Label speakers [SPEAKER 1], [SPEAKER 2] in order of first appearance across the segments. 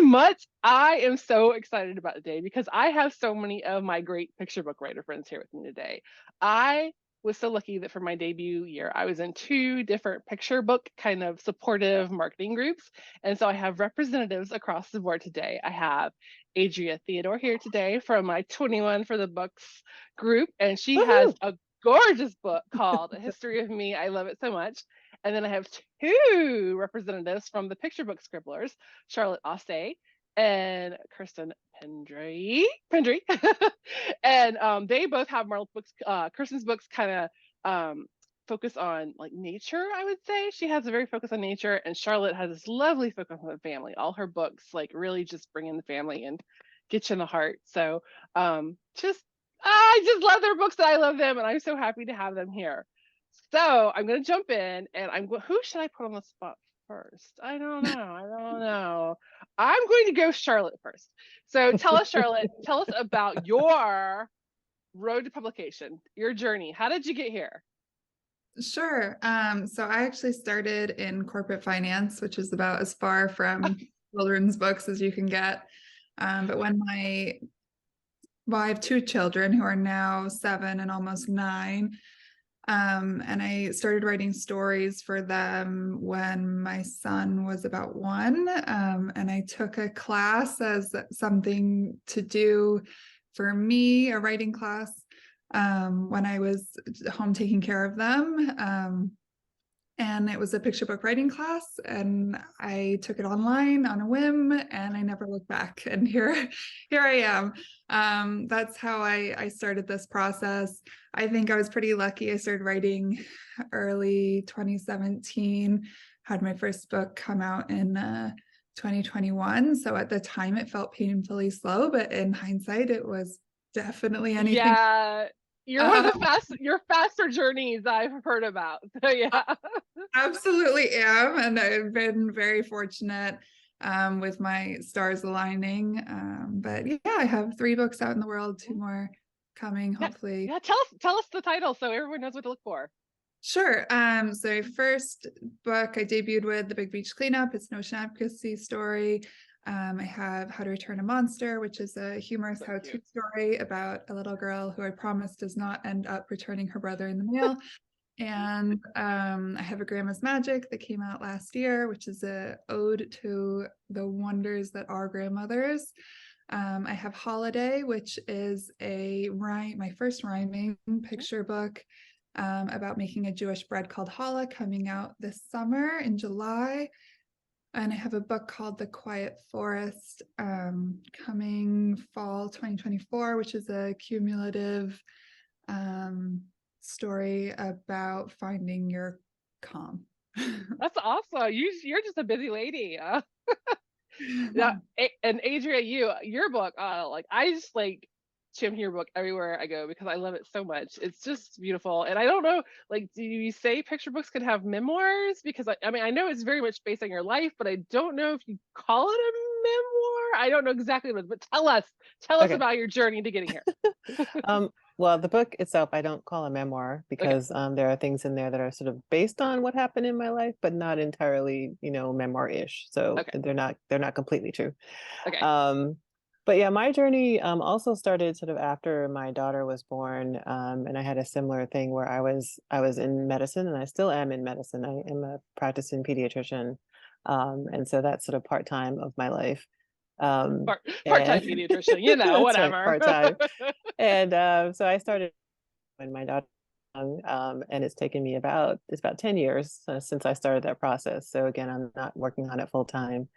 [SPEAKER 1] Mutts, I am so excited about today because I have so many of my great picture book writer friends here with me today. I was so lucky that for my debut year, I was in two different picture book kind of supportive marketing groups. And so I have representatives across the board today. I have Adrea Theodore here today from my 21 for the Books group, and she has
[SPEAKER 2] Woohoo!
[SPEAKER 1] a gorgeous book called A History of Me. I love it so much. And then I have two representatives from the picture book scribblers, Charlotte Offsay and Kirsten Pendreigh. And they both have Marl's books. Kirsten's books kind of focus on like nature, I would say. She has a very focus on nature, and Charlotte has this lovely focus on the family. All her books like really just bring in the family and get you in the heart. So just I just love their books and I love them, and I'm so happy to have them here. So I'm gonna jump in, and who should I put on the spot first? I don't know. I don't know. I'm going to go Charlotte first. So tell us, Charlotte, tell us about your road to publication, your journey. How did you get here?
[SPEAKER 3] Sure. So I actually started in corporate finance, which is about as far from children's books as you can get. But I have two children who are now 7 and almost 9. And I started writing stories for them when my son was about 1. And I took a class as something to do for me, a writing class, when I was home taking care of them. And it was a picture book writing class, and I took it online on a whim, and I never looked back. And here I am. That's how I started this process. I think I was pretty lucky. I started writing early 2017, had my first book come out in 2021. So at the time it felt painfully slow, but in hindsight, it was definitely anything.
[SPEAKER 1] Yeah, you're one of your faster journeys I've heard about. So yeah.
[SPEAKER 3] Absolutely am. And I've been very fortunate with my stars aligning. But yeah, I have 3 books out in the world, 2 more coming, hopefully.
[SPEAKER 1] Yeah, tell us the title so everyone knows what to look for.
[SPEAKER 3] Sure. So first book I debuted with, The Big Beach Cleanup. It's an ocean advocacy story. I have How to Return a Monster, which is a humorous how-to story about a little girl who I promise does not end up returning her brother in the mail. And I have A Grandma's Magic that came out last year, which is a ode to the wonders that are grandmothers. I have Holiday, which is my first rhyming picture book about making a Jewish bread called challah, coming out this summer in July. And I have a book called The Quiet Forest, coming fall 2024, which is a cumulative story about finding your calm.
[SPEAKER 1] That's awesome. You're just a busy lady. Yeah, and Adria, your book, like I just like champion your book everywhere I go because I love it so much. It's just beautiful. And I don't know, like, do you say picture books could have memoirs? Because I mean, I know it's very much based on your life, but I don't know if you call it a memoir. I don't know exactly what, but tell us
[SPEAKER 2] Okay.
[SPEAKER 1] about your journey to getting here.
[SPEAKER 2] Well, the book itself, I don't call a memoir because there are things in there that are sort of based on what happened in my life, but not entirely, memoir-ish. So they're not completely true.
[SPEAKER 1] Okay.
[SPEAKER 2] But yeah, my journey also started sort of after my daughter was born, and I had a similar thing where I was in medicine, and I still am in medicine. I am a practicing pediatrician, and so that's sort of part-time of my life.
[SPEAKER 1] Part-time pediatrician, whatever.
[SPEAKER 2] Right, part-time. And so I started when my daughter was young, and it's taken me about 10 years since I started that process. So again, I'm not working on it full time.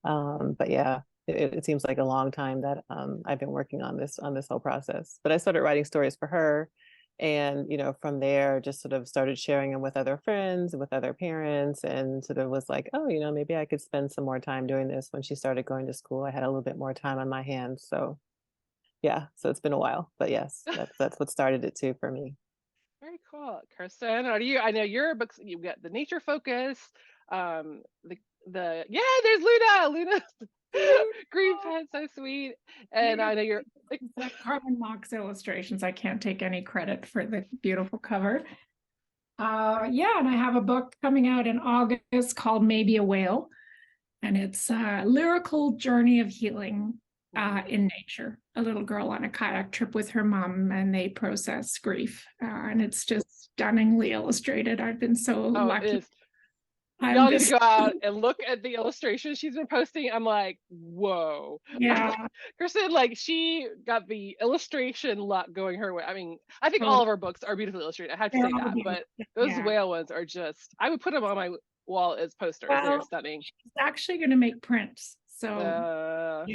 [SPEAKER 2] But yeah, it seems like a long time that I've been working on this whole process. But I started writing stories for her. And, from there, just sort of started sharing them with other friends, with other parents, and sort of was like, oh, maybe I could spend some more time doing this. When she started going to school, I had a little bit more time on my hands. So yeah, so it's been a while, but yes, that's what started it too for me.
[SPEAKER 1] Very cool. Kirsten, I know your books, you've got the nature focus, there's Luna. Green pen, so sweet. And I know you're
[SPEAKER 4] like Carmen Mock's illustrations. I can't take any credit for the beautiful cover. And I have a book coming out in August called Maybe a Whale. And it's a lyrical journey of healing in nature. A little girl on a kayak trip with her mom, and they process grief. And it's just stunningly illustrated. I've been so lucky.
[SPEAKER 1] Y'all need to go out and look at the illustrations she's been posting. I'm like, whoa.
[SPEAKER 4] Yeah.
[SPEAKER 1] Kirsten, like, she got the illustration luck going her way. I mean, I think all of our books are beautifully illustrated. I have to say that. But those whale ones are just, I would put them on my wall as posters. They're stunning.
[SPEAKER 4] She's actually going to make prints. So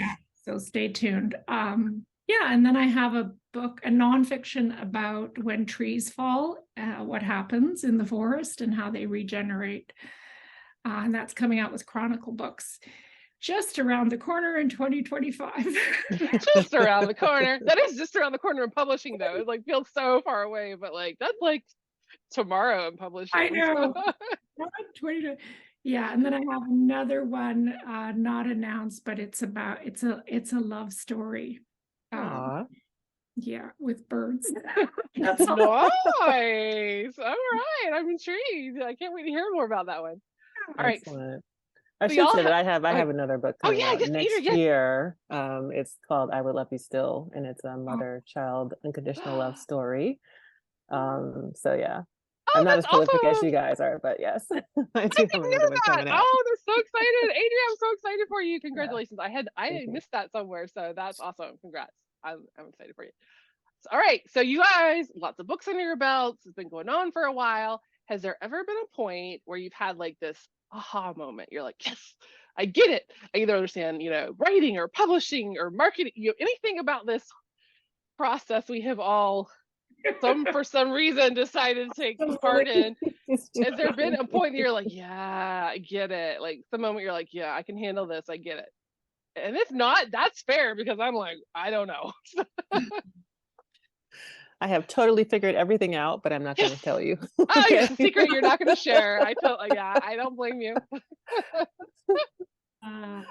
[SPEAKER 4] so stay tuned. And then I have a book, a nonfiction about when trees fall, what happens in the forest and how they regenerate. And that's coming out with Chronicle Books just around the corner in 2025.
[SPEAKER 1] Just around the corner. That is just around the corner in publishing, though. It like feels so far away, but like that's like tomorrow in publishing.
[SPEAKER 4] I know. Yeah, and then I have another one not announced, but it's a love story. Yeah, with birds.
[SPEAKER 1] That's all. Nice. All right, I'm intrigued. I can't wait to hear more about that one. All right.
[SPEAKER 2] Excellent. I should say that I have another book coming out next year. It's called I Would Love You Still, and it's a mother-child unconditional love story. So yeah. I'm not as prolific as you guys are, but yes, I do have another one coming out.
[SPEAKER 1] Oh, they're so excited. Adrea, I'm so excited for you. Congratulations. I missed that somewhere, so that's awesome. Congrats. I'm excited for you. So, all right, so you guys, lots of books under your belts. It's been going on for a while. Has there ever been a point where you've had like this aha moment? You're like, yes, I get it. I either understand, writing or publishing or marketing, anything about this process we have all for some reason decided to take part in. Has there been a point that you're like, yeah, I get it? Like the moment you're like, yeah, I can handle this, I get it. And if not, that's fair, because I'm like, I don't know.
[SPEAKER 2] I have totally figured everything out, but I'm not going to tell you.
[SPEAKER 1] Oh, it's a secret you're not going to share. I don't blame you.
[SPEAKER 4] I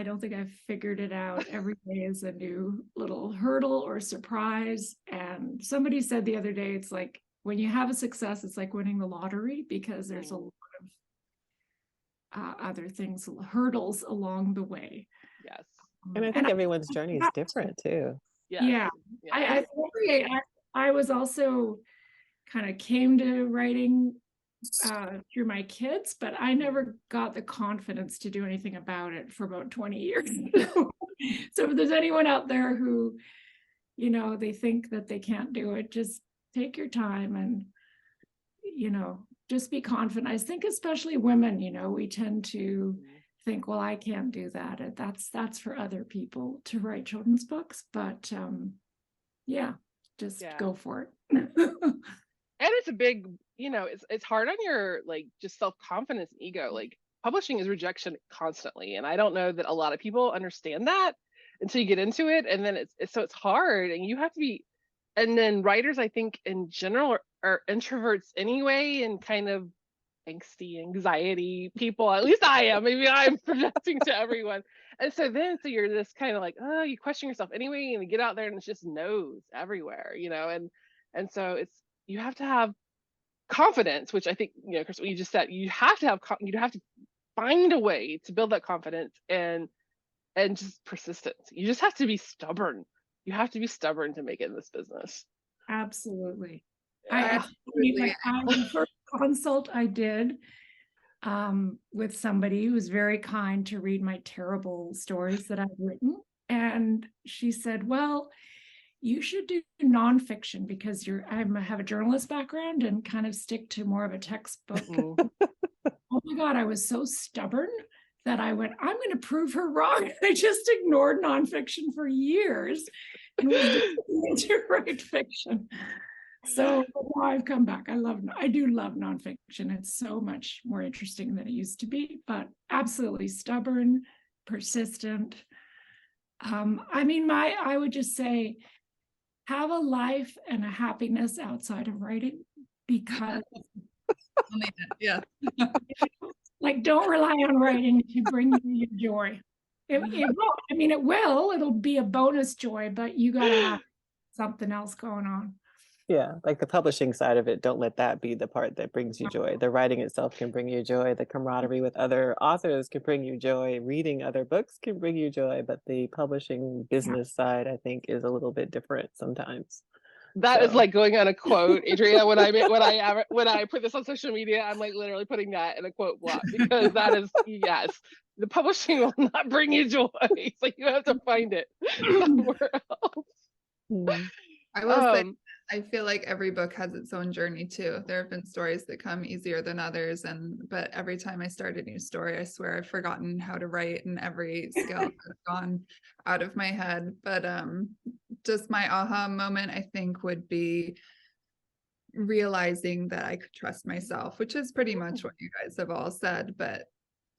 [SPEAKER 4] don't think I've figured it out. Every day is a new little hurdle or surprise. And somebody said the other day, it's like when you have a success, it's like winning the lottery, because there's a lot of other things, hurdles along the way.
[SPEAKER 1] Yes.
[SPEAKER 2] And I think everyone's journey is different too.
[SPEAKER 4] Yeah. I was also kind of came to writing through my kids, but I never got the confidence to do anything about it for about 20 years. So if there's anyone out there who, they think that they can't do it, just take your time and, just be confident. I think especially women, we tend to think, well, I can't do that. That's for other people to write children's books, but go for it.
[SPEAKER 1] And it's a big, it's hard on your just self-confidence and ego. Like publishing is rejection constantly, and I don't know that a lot of people understand that until you get into it, and then it's hard, and you have to be. And then writers, I think in general, are introverts anyway, and kind of angsty, anxiety people. At least I am. Maybe I'm projecting to everyone. And so you're just kind of like, oh, you question yourself anyway, and you get out there and it's just no's everywhere, and so you have to have confidence, which I think, Chris, what you just said, you have to find a way to build that confidence and just persistence. You just have to be stubborn. You have to be stubborn to make it in this business.
[SPEAKER 4] Absolutely. The first consult I did with somebody who was very kind to read my terrible stories that I've written. And she said, well, you should do nonfiction, because I have a journalist background, and kind of stick to more of a textbook. Oh my God, I was so stubborn that I went, I'm going to prove her wrong. I just ignored nonfiction for years and was to write fiction. So now I've come back. I do love nonfiction. It's so much more interesting than it used to be, but absolutely stubborn, persistent. I would just say, have a life and a happiness outside of writing, because don't rely on writing to bring you your joy. It will. It'll be a bonus joy, but you gotta have something else going on.
[SPEAKER 2] Yeah, like the publishing side of it, don't let that be the part that brings you joy. The writing itself can bring you joy. The camaraderie with other authors can bring you joy. Reading other books can bring you joy, but the publishing business side, I think, is a little bit different sometimes.
[SPEAKER 1] That is
[SPEAKER 2] So
[SPEAKER 1] like going on a quote, Adrea. When I put this on social media, I'm like literally putting that in a quote block, because that is, yes, the publishing will not bring you joy. It's like you have to find it somewhere else.
[SPEAKER 3] I will say, I feel like every book has its own journey too. There have been stories that come easier than others, but every time I start a new story, I swear I've forgotten how to write, and every skill has gone out of my head. But just my aha moment, I think, would be realizing that I could trust myself, which is pretty much what you guys have all said. But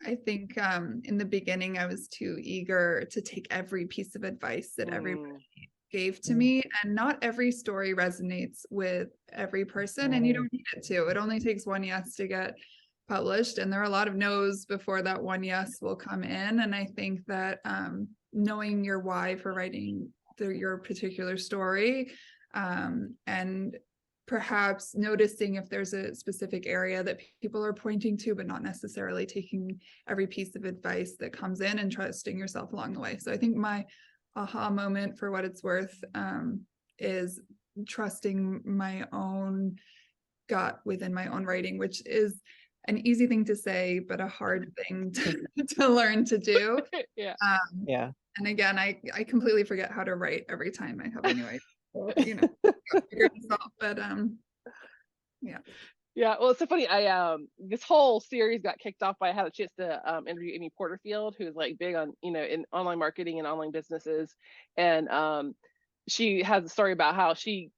[SPEAKER 3] I think in the beginning, I was too eager to take every piece of advice that everybody gave to me, and not every story resonates with every person, and you don't need it to. It only takes one yes to get published, and there are a lot of no's before that one yes will come in. And I think that knowing your why for writing your particular story, and perhaps noticing if there's a specific area that people are pointing to, but not necessarily taking every piece of advice that comes in, and trusting yourself along the way. So I think my aha moment, for what it's worth, is trusting my own gut within my own writing, which is an easy thing to say, but a hard thing to learn to do.
[SPEAKER 1] Yeah.
[SPEAKER 3] And again, I completely forget how to write every time I have a new idea. So, you know, figure this out. But yeah.
[SPEAKER 1] Yeah, well, it's so funny. This whole series got kicked off by, I had a chance to interview Amy Porterfield, who's like big on, in online marketing and online businesses. And she has a story about how she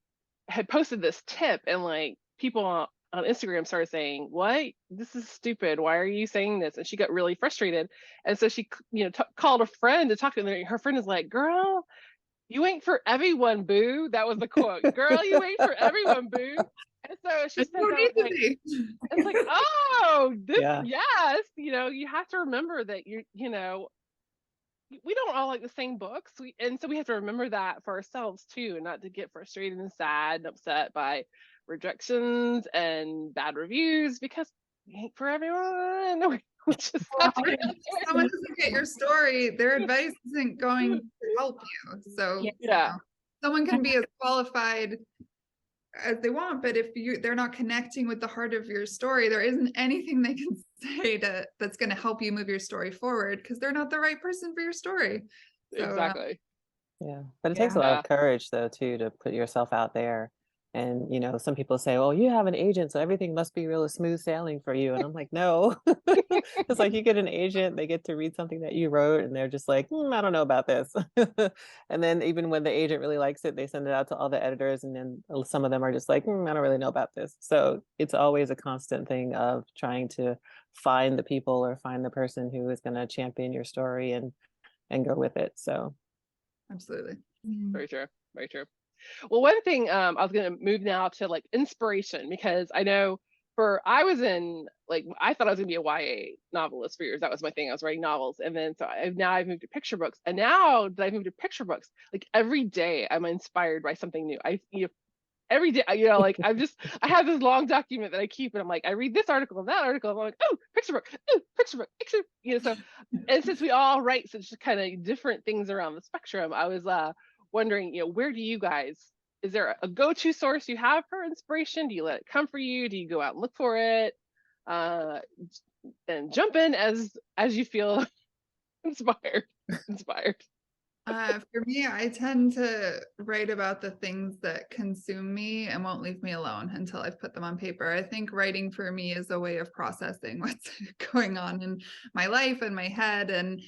[SPEAKER 1] had posted this tip, and like people on Instagram started saying, "What? This is stupid. Why are you saying this?" And she got really frustrated. And so she, called a friend to talk to them. Her friend is like, "Girl, you ain't for everyone, boo." That was the quote. "Girl, you ain't for everyone, boo." And so she said that, like, it's like, oh, yes, you have to remember that we don't all like the same books. And so we have to remember that for ourselves too, and not to get frustrated and sad and upset by rejections and bad reviews, because it ain't for everyone. We just have to
[SPEAKER 3] if someone doesn't get your story, their advice isn't going to help you. So someone can be as qualified as they want, but if they're not connecting with the heart of your story, there isn't anything they can say that's going to help you move your story forward, because they're not the right person for your story. So,
[SPEAKER 1] exactly.
[SPEAKER 2] But it takes a lot of courage though too, to put yourself out there. And some people say, "Oh, you have an agent, so everything must be real smooth sailing for you." And I'm like, no. It's like you get an agent, they get to read something that you wrote, and they're just like, I don't know about this. And then even when the agent really likes it, they send it out to all the editors, and then some of them are just like, I don't really know about this. So it's always a constant thing of trying to find the people or find the person who is going to champion your story and go with it. So
[SPEAKER 3] absolutely.
[SPEAKER 1] Very true. Very true. Well, one thing, I was going to move now to like inspiration, because I know I was in, like, I thought I was going to be a YA novelist for years. That was my thing. I was writing novels. And then I've moved to picture books. And now that I've moved to picture books, like every day I'm inspired by something new. Every day, like I have this long document that I keep, and I'm like, I read this article and that article, and I'm like, oh, picture book, picture. So, and since we all write such kind of different things around the spectrum, I was wondering, where do you guys, is there a go-to source you have for inspiration? Do you let it come for you? Do you go out and look for it? And jump in as you feel inspired.
[SPEAKER 3] For me, I tend to write about the things that consume me and won't leave me alone until I've put them on paper. I think writing for me is a way of processing what's going on in my life and my head. And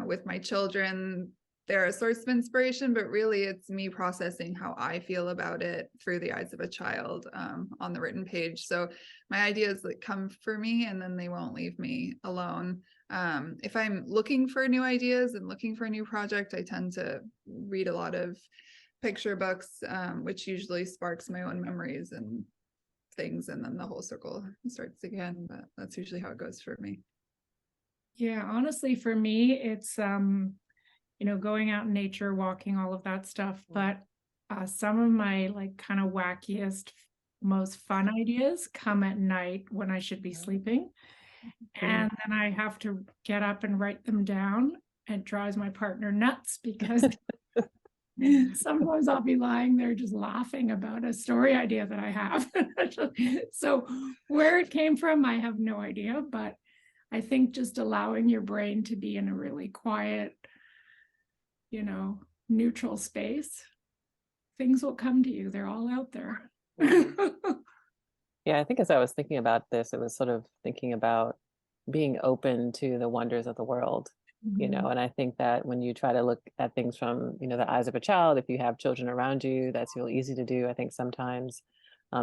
[SPEAKER 3] with my children, they're a source of inspiration, but really it's me processing how I feel about it through the eyes of a child on the written page. So my ideas come for me, and then they won't leave me alone. If I'm looking for new ideas and looking for a new project, I tend to read a lot of picture books, which usually sparks my own memories and things, and then the whole circle starts again. But that's usually how it goes for me.
[SPEAKER 4] Yeah, honestly, for me, it's going out in nature, walking, all of that stuff. But some of my like kind of wackiest, most fun ideas come at night when I should be sleeping. And then I have to get up and write them down. It drives my partner nuts because sometimes I'll be lying there just laughing about a story idea that I have. So where it came from, I have no idea, but I think just allowing your brain to be in a really quiet, neutral space, things will come to you. They're all out there.
[SPEAKER 2] Yeah, I think as I was thinking about this, it was sort of thinking about being open to the wonders of the world, and I think that when you try to look at things from, the eyes of a child, if you have children around you, that's real easy to do, I think sometimes,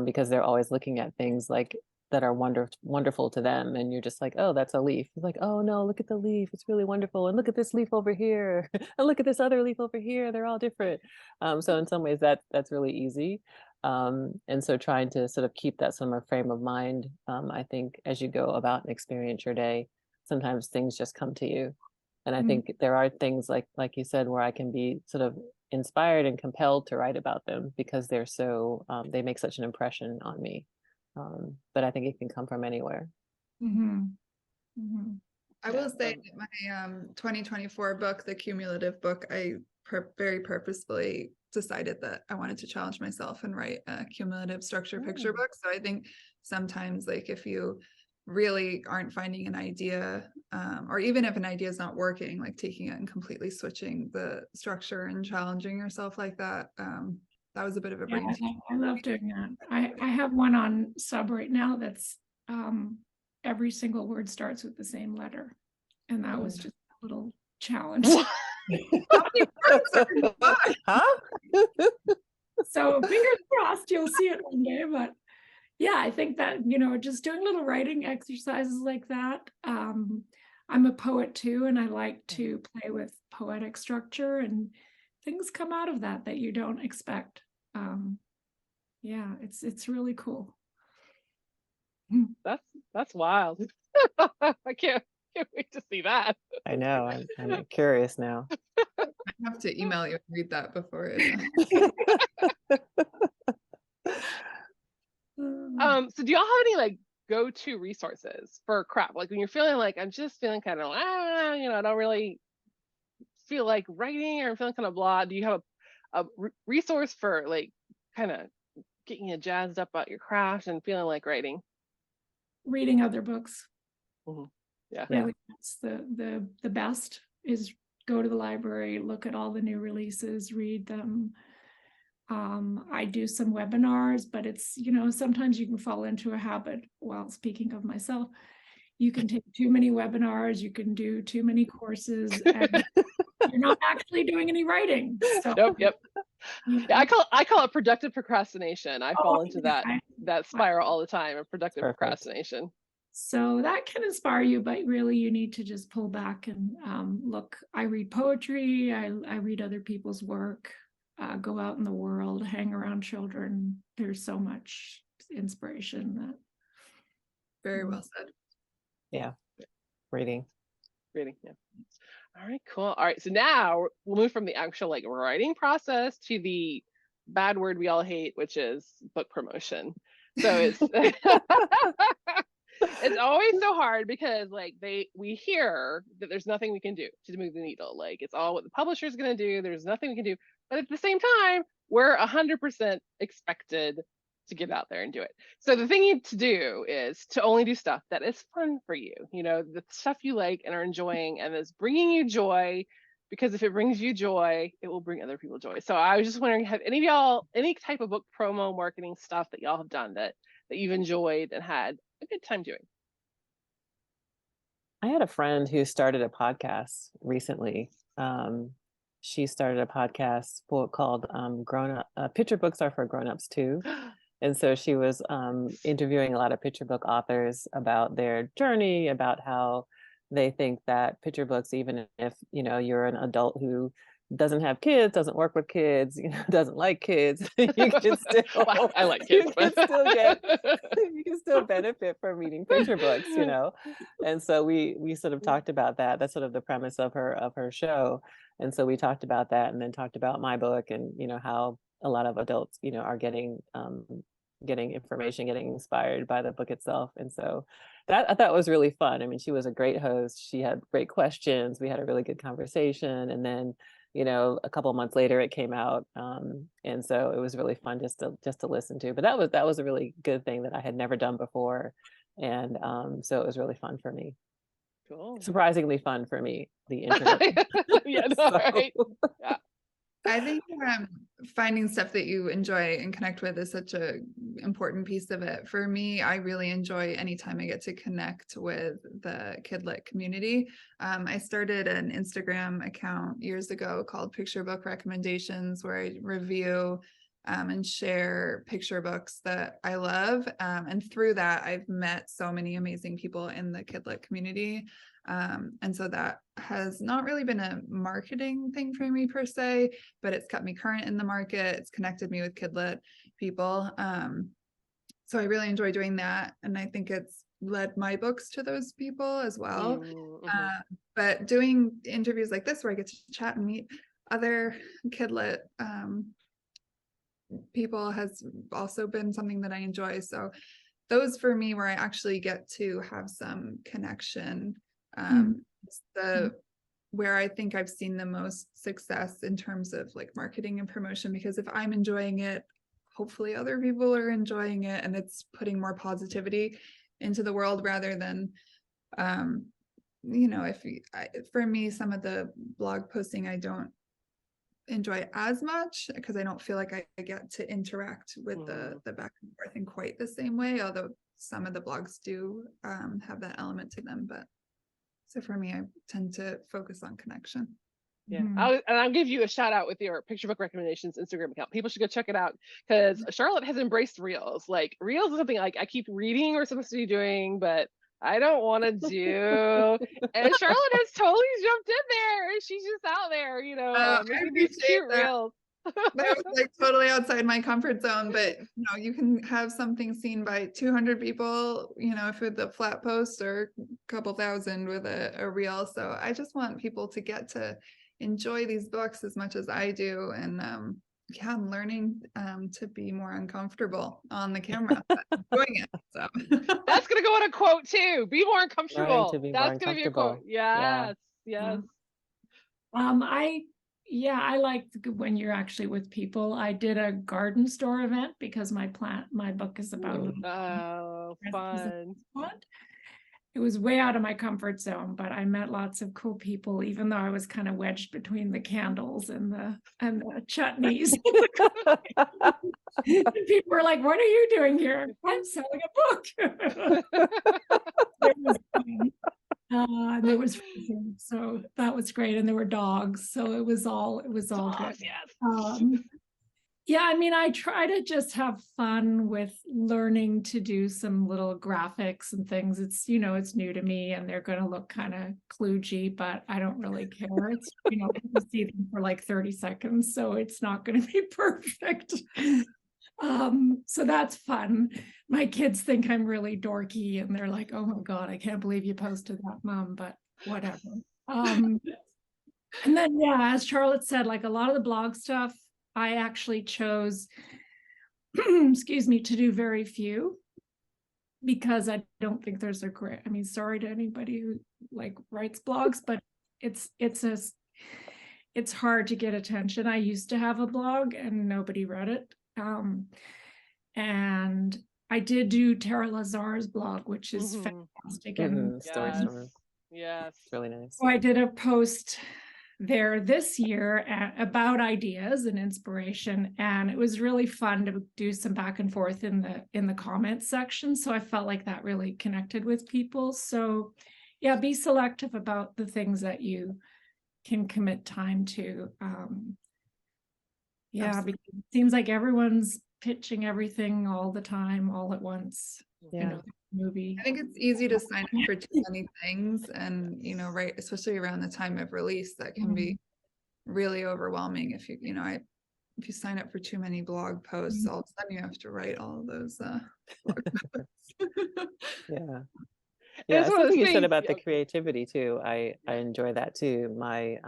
[SPEAKER 2] because they're always looking at things like that are wonderful to them. And you're just like, oh, that's a leaf. It's like, oh no, look at the leaf. It's really wonderful. And look at this leaf over here. And look at this other leaf over here. They're all different. So in some ways that's really easy. And so trying to sort of keep that sort of frame of mind, I think as you go about and experience your day, sometimes things just come to you. And I think there are things like you said, where I can be sort of inspired and compelled to write about them because they're so, they make such an impression on me. But I think it can come from anywhere.
[SPEAKER 3] I will say that my 2024 book, the cumulative book, I very purposefully decided that I wanted to challenge myself and write a cumulative structure picture book. So I think sometimes, like, if you really aren't finding an idea, or even if an idea is not working, like taking it and completely switching the structure and challenging yourself like that, that was a bit of a brain.
[SPEAKER 4] I love doing that. I have one on sub right now that's every single word starts with the same letter, and that was just a little challenge.
[SPEAKER 2] Huh?
[SPEAKER 4] So fingers crossed you'll see it one day. But yeah, I think that, just doing little writing exercises like that. I'm a poet too, and I like to play with poetic structure, and things come out of that you don't expect. Yeah, it's really cool.
[SPEAKER 1] That's wild. I can't wait to see that.
[SPEAKER 2] I know. I'm curious now.
[SPEAKER 3] I have to email you and read that before it.
[SPEAKER 1] So do y'all have any like go-to resources for crap? Like when you're feeling like I'm just feeling kind of I don't really feel like writing, or I'm feeling kind of blah. Do you have a resource for like kind of getting you jazzed up about your craft and feeling like writing?
[SPEAKER 4] Reading other books.
[SPEAKER 1] Yeah.
[SPEAKER 4] Really, that's the best, is go to the library, look at all the new releases, read them. I do some webinars, but it's, sometimes you can fall into a habit. Well, speaking of myself, you can take too many webinars, you can do too many courses, and you're not actually doing any writing. So,
[SPEAKER 1] Yep. Yeah, I call it productive procrastination. I fall into that spiral all the time of productive procrastination.
[SPEAKER 4] So that can inspire you, but really you need to just pull back and look. I read poetry, I read other people's work, go out in the world, hang around children. There's so much inspiration that.
[SPEAKER 3] Very well said.
[SPEAKER 2] Yeah. Reading.
[SPEAKER 1] Yeah. All right, cool. All right, so now we'll move from the actual like writing process to the bad word we all hate, which is book promotion. So it's it's always so hard because like we hear that there's nothing we can do to move the needle. Like it's all what the publisher is going to do. There's nothing we can do. But at the same time, we're 100% expected to get out there and do it. So the thing you need to do is to only do stuff that is fun for you, the stuff you like and are enjoying and is bringing you joy, because if it brings you joy, it will bring other people joy. So I was just wondering, have any of y'all, any type of book promo marketing stuff that y'all have done that you've enjoyed and had a good time doing?
[SPEAKER 2] I had a friend who started a podcast recently. She started a podcast called Grown Up Picture Books Are for Grown-Ups Too. And so she was interviewing a lot of picture book authors about their journey, about how they think that picture books, even if you're an adult who doesn't have kids, doesn't work with kids, doesn't like kids, you can still
[SPEAKER 1] well, I like kids,
[SPEAKER 2] you can still benefit from reading picture books, And so we sort of talked about that. That's sort of the premise of her show. And so we talked about that, and then talked about my book and how a lot of adults, are getting information, getting inspired by the book itself. And so that I thought was really fun. I mean, she was a great host. She had great questions. We had a really good conversation. And then, a couple of months later it came out. And so it was really fun just to listen to. But that was a really good thing that I had never done before. And so it was really fun for me.
[SPEAKER 1] Cool.
[SPEAKER 2] Surprisingly fun for me, the internet.
[SPEAKER 1] Yeah, no, right. Yeah.
[SPEAKER 3] I think finding stuff that you enjoy and connect with is such a important piece of it. For me, I really enjoy anytime I get to connect with the kidlit community. I started an Instagram account years ago called Picture Book Recommendations, where I review and share picture books that I love. And through that, I've met so many amazing people in the kidlit community. And so that has not really been a marketing thing for me per se, but it's kept me current in the market. It's connected me with kidlit people. So I really enjoy doing that. And I think it's led my books to those people as well.
[SPEAKER 1] Mm-hmm.
[SPEAKER 3] But doing interviews like this, where I get to chat and meet other kidlit people, has also been something that I enjoy. So those for me, where I actually get to have some connection, where I think I've seen the most success in terms of like marketing and promotion, because if I'm enjoying it, hopefully other people are enjoying it, and it's putting more positivity into the world rather than for me, some of the blog posting I don't enjoy as much, because I don't feel like I get to interact with the back and forth in quite the same way, although some of the blogs do have that element to them. But so for me, I tend to focus on connection.
[SPEAKER 1] Yeah, I'll give you a shout out with your Picture Book Recommendations Instagram account. People should go check it out, because Charlotte has embraced Reels. Like, Reels is something like I keep reading we're supposed to be doing, but I don't want to do. And Charlotte has totally jumped in there, and she's just out there, making these cute Reels.
[SPEAKER 3] That was like totally outside my comfort zone, but you can have something seen by 200 people, with a flat post, or a couple thousand with a reel. So I just want people to get to enjoy these books as much as I do. And I'm learning to be more uncomfortable on the camera, but I'm doing it. So
[SPEAKER 1] that's gonna go on a quote too. Be more uncomfortable. That's gonna be a quote. Yes.
[SPEAKER 4] I like when you're actually with people. I did a garden store event because my book is about
[SPEAKER 1] fun.
[SPEAKER 4] It was way out of my comfort zone, but I met lots of cool people, even though I was kind of wedged between the candles and the chutneys. And people were like, "What are you doing here?" "I'm selling a book." It was fun. And there was freezing, so that was great, and there were dogs, so it was all good. Yes. I mean, I try to just have fun with learning to do some little graphics and things. It's it's new to me, and they're going to look kind of kludgy, but I don't really care. It's people see them for like 30 seconds, so it's not going to be perfect. So that's fun. My kids think I'm really dorky, and they're like, "Oh my God, I can't believe you posted that, Mom," but whatever. And then, as Charlotte said, like a lot of the blog stuff, I actually chose, excuse me, to do very few, because I don't think there's sorry to anybody who like writes blogs, but it's hard to get attention. I used to have a blog and nobody read it. And I did do Tara Lazar's blog, which is fantastic. And
[SPEAKER 1] yes,
[SPEAKER 2] really nice.
[SPEAKER 4] So I did a post there this year about ideas and inspiration, and it was really fun to do some back and forth in the comments section. So I felt like that really connected with people. So be selective about the things that you can commit time to. Because it seems like everyone's pitching everything all the time, all at once. Movie.
[SPEAKER 3] I think it's easy to sign up for too many things, and right, especially around the time of release, that can be really overwhelming. If you sign up for too many blog posts, all of a sudden you have to write all of those blog posts.
[SPEAKER 2] Something you said about the creativity too. I enjoy that too. I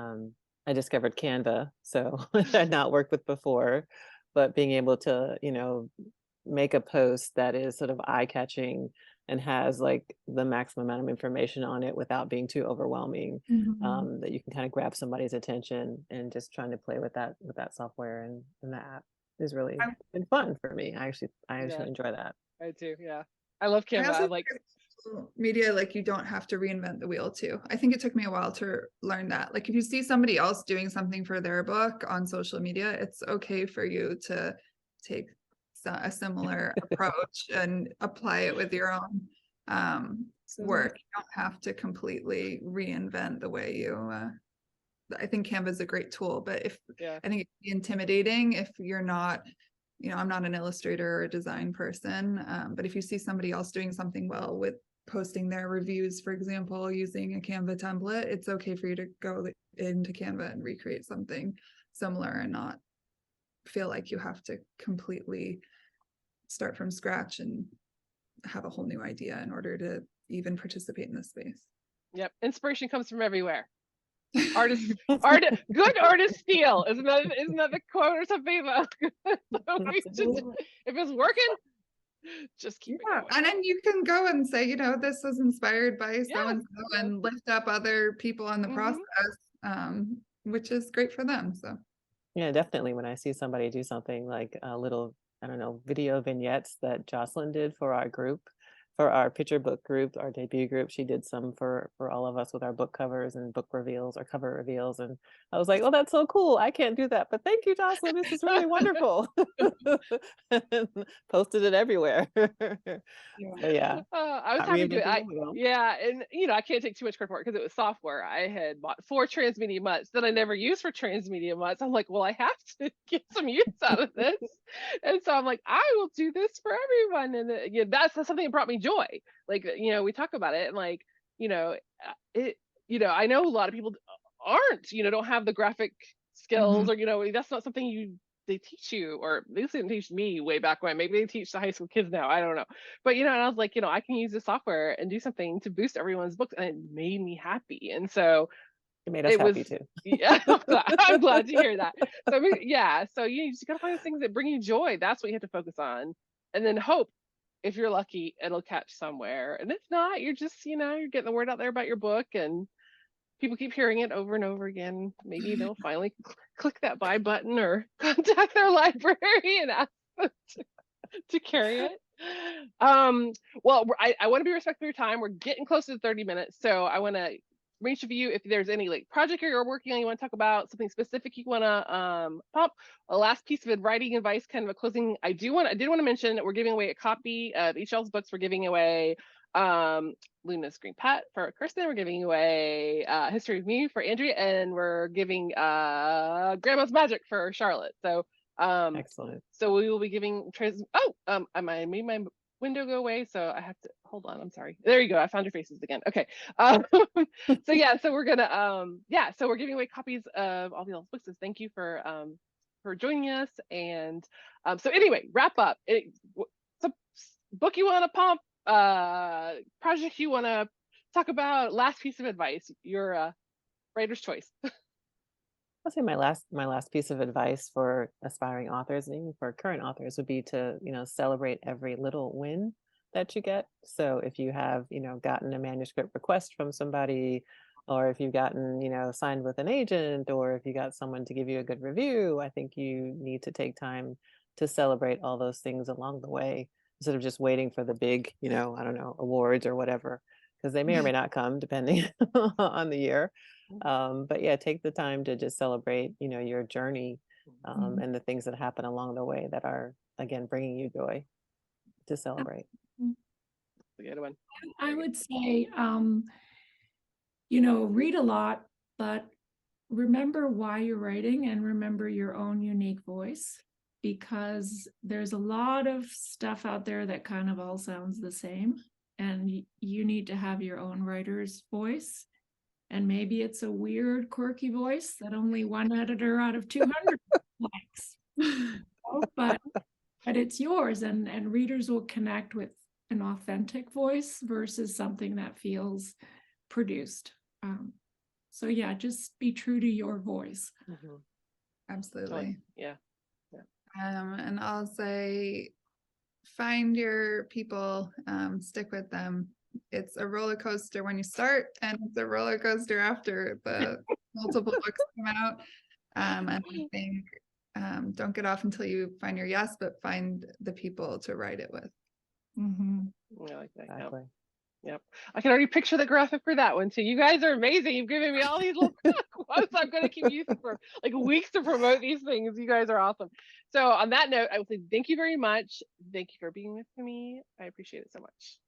[SPEAKER 2] discovered Canva, so I had not worked with before. but being able to, make a post that is sort of eye-catching and has like the maximum amount of information on it without being too overwhelming, that you can kind of grab somebody's attention, and just trying to play with that software and the app is really been fun for me. I actually enjoy that.
[SPEAKER 1] I do. Yeah. I love Canva. I like
[SPEAKER 3] social media, like you don't have to reinvent the wheel too. I think it took me a while to learn that. Like if you see somebody else doing something for their book on social media, it's okay for you to take a similar approach and apply it with your own work. You don't have to completely reinvent the way you I think Canva is a great tool, but I think it can be intimidating if you're not, I'm not an illustrator or a design person, but if you see somebody else doing something well with posting their reviews, for example, using a Canva template, it's okay for you to go into Canva and recreate something similar and not feel like you have to completely start from scratch and have a whole new idea in order to even participate in this space.
[SPEAKER 1] Yep. Inspiration comes from everywhere. Good artists steal. Isn't that the quote or something? If it's working, just keep it going.
[SPEAKER 3] And then you can go and say, this was inspired by so and so, and lift up other people in the process, which is great for them. So
[SPEAKER 2] yeah, definitely. When I see somebody do something like a little, I don't know, video vignettes that Jocelyn did for our group, for our picture book group, our debut group, she did some for all of us with our book covers and book reveals or cover reveals. And I was like, oh, that's so cool. I can't do that, but thank you, Jocelyn. This is really wonderful. Posted it everywhere. So yeah.
[SPEAKER 1] I was happy to do it. And I can't take too much credit for it because it was software. I had bought 4 Transmedia Mutts that I never used for Transmedia Mutts. I'm like, well, I have to get some use out of this. And so I'm like, I will do this for everyone. And that's something that brought me joy. Like, we talk about it and like, I know a lot of people aren't, don't have the graphic skills or, that's not something they teach you, or at least they didn't teach me way back when. Maybe they teach the high school kids now. I don't know. But, and I was like, I can use this software and do something to boost everyone's books. And it made me happy. And so
[SPEAKER 2] it made us happy too.
[SPEAKER 1] Yeah, I'm glad to hear that. So, so you just got to find those things that bring you joy. That's what you have to focus on. And then hope, if you're lucky, it'll catch somewhere. And if not, you're just, you're getting the word out there about your book, and people keep hearing it over and over again. Maybe they'll finally click that buy button or contact their library and ask them to carry it. Well, I want to be respectful of your time. We're getting close to 30 minutes. So I want to reach of you if there's any like project you're working on, you want to talk about something specific you want to pump, a last piece of writing advice, kind of a closing. I did want to mention that we're giving away a copy of each y'all's books. We're giving away Luna's Green Pet for Kirsten. We're giving away History of Me for Andrea, and we're giving Grandma's Magic for Charlotte. So
[SPEAKER 2] excellent.
[SPEAKER 1] So we will be giving I made my window go away, so I have to hold on. I'm sorry. There you go. I found your faces again. Okay. So we're gonna so we're giving away copies of all the old books. So thank you for joining us. And so anyway, wrap up. Some book you want to pump, project you want to talk about, last piece of advice, your writer's choice.
[SPEAKER 2] I'll say my last piece of advice for aspiring authors and even for current authors would be to, celebrate every little win that you get. So if you have, gotten a manuscript request from somebody, or if you've gotten, signed with an agent, or if you got someone to give you a good review, I think you need to take time to celebrate all those things along the way, instead of just waiting for the big, I don't know, awards or whatever, because they may or may not come depending on the year. But yeah, take the time to just celebrate, your journey, and the things that happen along the way that are, again, bringing you joy, to celebrate.
[SPEAKER 1] The good one.
[SPEAKER 4] I would say, read a lot, but remember why you're writing and remember your own unique voice, because there's a lot of stuff out there that kind of all sounds the same, and you need to have your own writer's voice. And maybe it's a weird, quirky voice that only one editor out of 200 likes. But it's yours, and readers will connect with an authentic voice versus something that feels produced. So yeah, just be true to your voice.
[SPEAKER 3] Absolutely.
[SPEAKER 1] Yeah.
[SPEAKER 3] And I'll say, find your people, stick with them. It's a roller coaster when you start, and it's a roller coaster after the multiple books come out. And I think don't get off until you find your yes, but find the people to write it with.
[SPEAKER 1] I like that.
[SPEAKER 2] Exactly.
[SPEAKER 1] Yep. I can already picture the graphic for that one too. You guys are amazing. You've given me all these little quotes I'm going to keep using for like weeks to promote these things. You guys are awesome. So on that note, I will say thank you very much. Thank you for being with me. I appreciate it so much.